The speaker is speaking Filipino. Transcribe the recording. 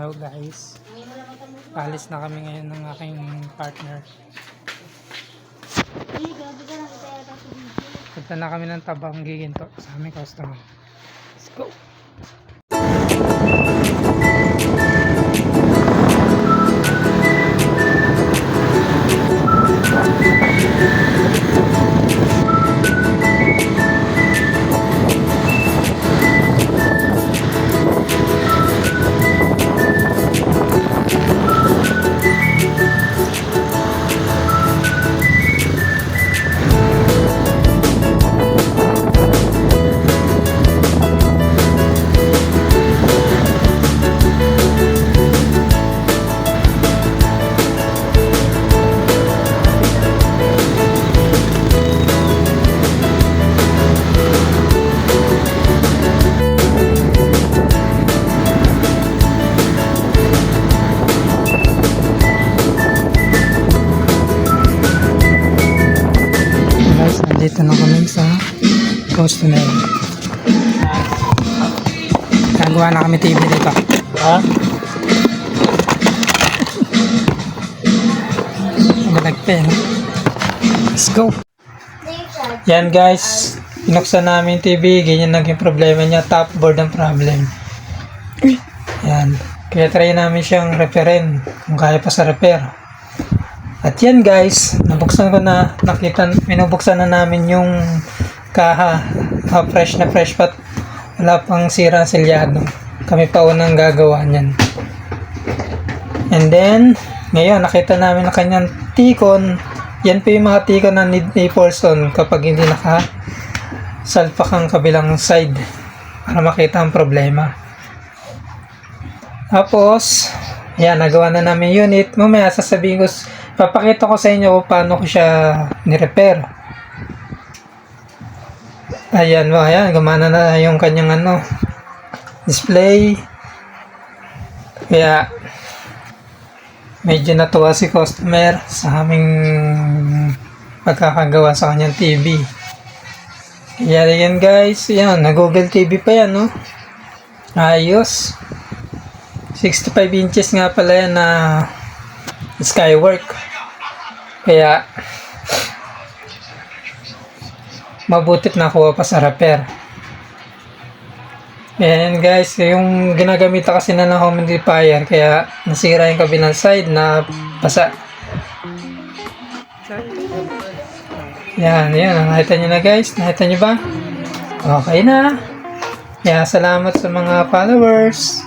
Hello guys, paalis na kami ngayon ng aking partner. Punta na kami ng Tabang Giginto sa aming customer. Let's go! Dito na kami sa customer. Nagawa na kami TV dito. Ha? Malagpe, no? Let's go! Yan guys, pinuksan namin TV, ganyan naging problema niya, top board ang problem. Yan, kaya try namin siyang reparin kung kaya pa sa repair. At yan guys, nabuksan ko na, pinubuksan na namin yung kaha, fresh na fresh pat, wala pang sira selyado. Kami pa unang gagawa niyan. And then, ngayon nakita namin na kanyang tikon. Yan po yung mga tikon na need Napleson kapag hindi salpak ang kabilang side para makita ang problema. Tapos, yan, nagawa na namin unit. Mamaya sasabihin ko, papakita ko sa inyo kung paano ko siya ni-repair. Ayan, ayan, gumana na yung kanyang display. Kaya medyo natuwa si customer sa aming pagkakagawa sa kanyang TV. Kaya yan guys, yan, na Google TV pa yan, no? Ayos. 65 inches nga pala yan na Skywork. Kaya mabutit nakuha pa sa repair. Ayan guys, yung ginagamit kasi na ng humidifier, kaya nasira yung kabilang side na basa. Yan, nakita nyo na guys, nakita nyo ba? Okay na. Kaya salamat sa mga followers.